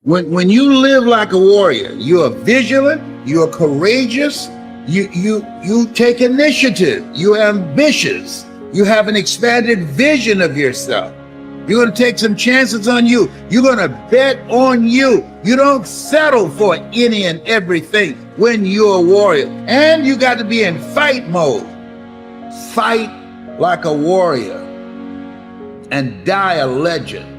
When you live like a warrior, you are vigilant, you are courageous, you take initiative, you're ambitious, you have an expanded vision of yourself. You're going to take some chances on you. You're going to bet on you. You don't settle for any and everything when you're a warrior. And you got to be in fight mode. Fight like a warrior and die a legend.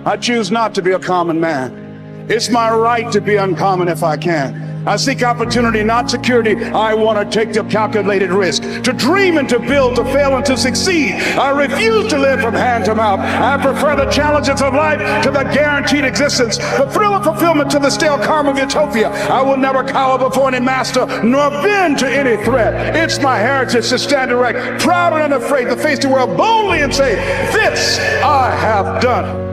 I choose not to be a common man. It's my right to be uncommon if I can. I seek opportunity, not security. I want to take the calculated risk, to dream and to build, to fail and to succeed. I refuse to live from hand to mouth. I prefer the challenges of life to the guaranteed existence, the thrill of fulfillment to the stale calm of utopia. I will never cower before any master, nor bend to any threat. It's my heritage to stand erect, proud and unafraid, to face the world boldly and say, "This I have done."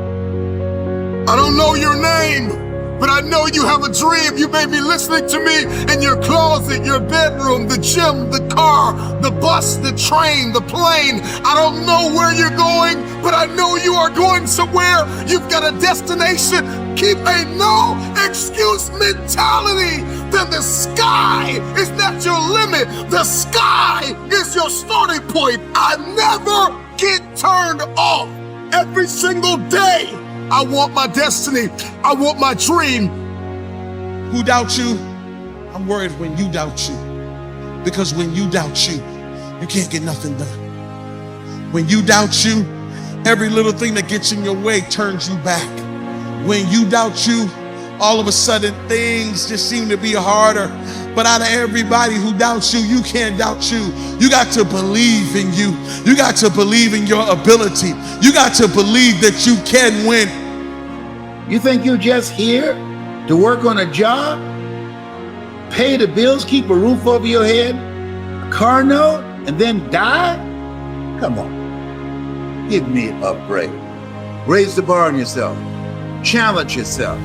I don't know your name, but I know you have a dream. You may be listening to me in your closet, your bedroom, the gym, the car, the bus, the train, the plane. I don't know where you're going, but I know you are going somewhere. You've got a destination. Keep a no excuse mentality. Then the sky is not your limit. The sky is your starting point. I never get turned off. Every single day, I want my destiny. I want my dream. Who doubts you? I'm worried when you doubt you. Because when you doubt you, you can't get nothing done. When you doubt you, every little thing that gets in your way turns you back. When you doubt you, all of a sudden things just seem to be harder. But out of everybody who doubts you, you can't doubt you. You got to believe in you. You got to believe in your ability. You got to believe that you can win. You think you're just here to work on a job, pay the bills, keep a roof over your head, a car note, and then die? Come on, give me a break. Raise the bar on yourself. Challenge yourself.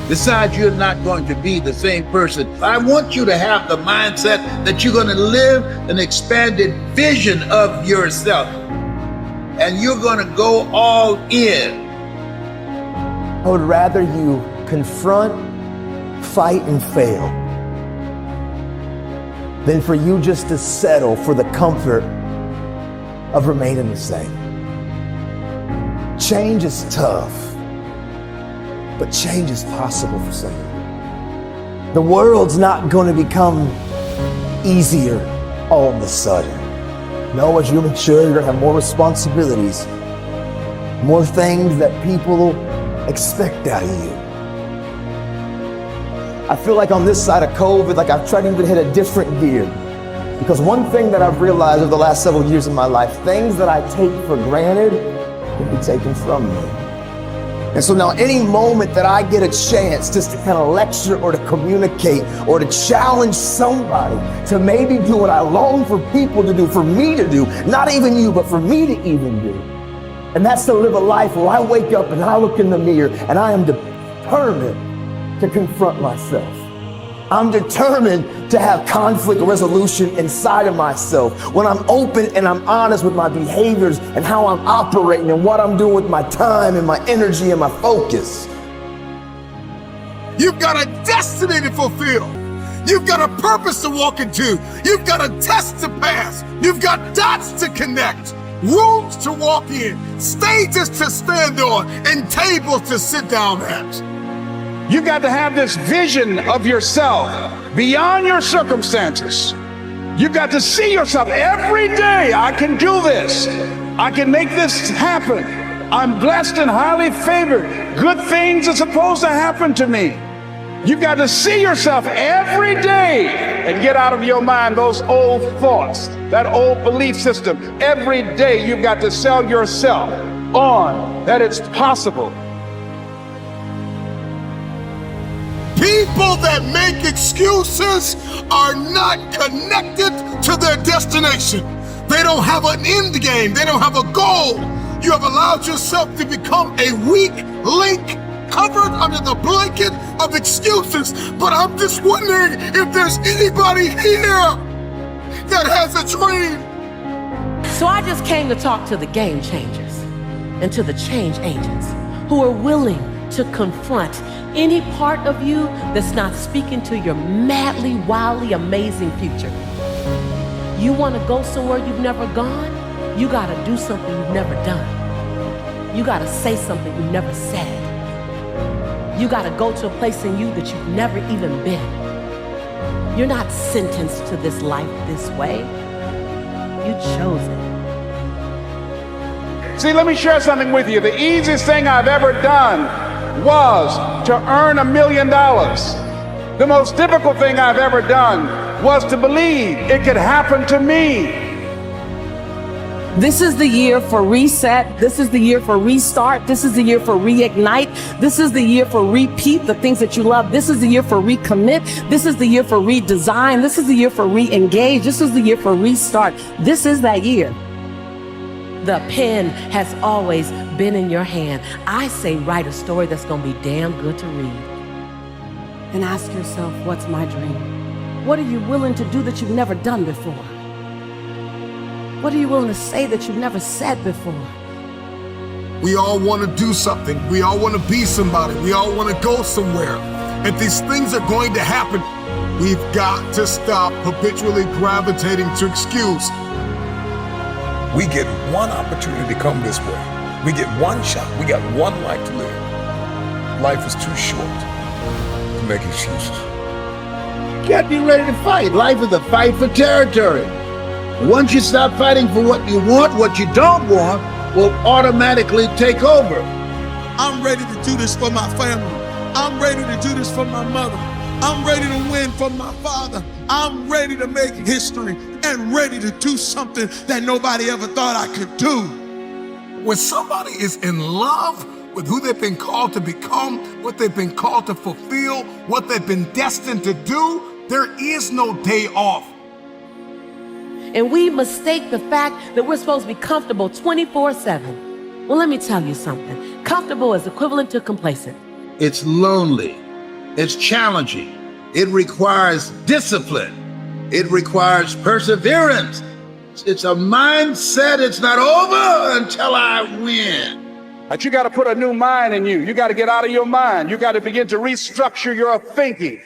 Decide you're not going to be the same person. I want you to have the mindset that you're going to live an expanded vision of yourself. And you're going to go all in. I would rather you confront, fight, and fail than for you just to settle for the comfort of remaining the same. Change is tough, but change is possible for someone. The world's not going to become easier all of a sudden. No, as you mature, you're going to have more responsibilities, more things that people expect out of you. I feel like on this side of COVID, like I've tried to even hit a different gear. Because one thing that I've realized over the last several years in my life, things that I take for granted can be taken from me. And so now any moment that I get a chance just to kind of lecture or to communicate or to challenge somebody to maybe do what I long for people to do, for me to do, not even you, but for me to even do. And that's to live a life where I wake up and I look in the mirror and I am determined to confront myself. I'm determined to have conflict resolution inside of myself. When I'm open and I'm honest with my behaviors and how I'm operating and what I'm doing with my time and my energy and my focus. You've got a destiny to fulfill. You've got a purpose to walk into. You've got a test to pass. You've got dots to connect, rooms to walk in, stages to stand on, and tables to sit down at. You've got to have this vision of yourself beyond your circumstances. You've got to see yourself every day. I can do this. I can make this happen. I'm blessed and highly favored. Good things are supposed to happen to me. You've got to see yourself every day and get out of your mind those old thoughts, that old belief system. Every day you've got to sell yourself on that it's possible. People that make excuses are not connected to their destination. They don't have an end game. They don't have a goal. You have allowed yourself to become a weak link covered under the blanket of excuses. But I'm just wondering if there's anybody here that has a dream. So I just came to talk to the game changers and to the change agents who are willing to confront any part of you that's not speaking to your madly, wildly amazing future. You want to go somewhere you've never gone? You got to do something you've never done. You got to say something you've never said. You got to go to a place in you that you've never even been. You're not sentenced to this life this way. You chose it. See, let me share something with you. The easiest thing I've ever done was to earn $1 million. The most difficult thing I've ever done was to believe it could happen to me. This is the year for reset. This is the year for restart. This is the year for reignite. This is the year for repeat the things that you love. This is the year for recommit. This is the year for redesign. This is the year for re-engage. This is the year for restart. This is that year. The pen has always been in your hand. I say write a story that's going to be damn good to read. And ask yourself, what's my dream? What are you willing to do that you've never done before? What are you willing to say that you've never said before? We all want to do something. We all want to be somebody. We all want to go somewhere. And these things are going to happen. We've got to stop habitually gravitating to excuse. We get one opportunity to come this way. We get one shot. We got one life to live. Life is too short to make excuses. You gotta be ready to fight. Life is a fight for territory. Once you stop fighting for what you want, what you don't want will automatically take over. I'm ready to do this for my family. I'm ready to do this for my mother. I'm ready to win for my father. I'm ready to make history and ready to do something that nobody ever thought I could do. When somebody is in love with who they've been called to become, what they've been called to fulfill, what they've been destined to do, there is no day off. And we mistake the fact that we're supposed to be comfortable 24/7. Well, let me tell you something. Comfortable is equivalent to complacent. It's lonely. It's challenging. It requires discipline. It requires perseverance. It's a mindset. It's not over until I win. But you got to put a new mind in you. You got to get out of your mind. You got to begin to restructure your thinking.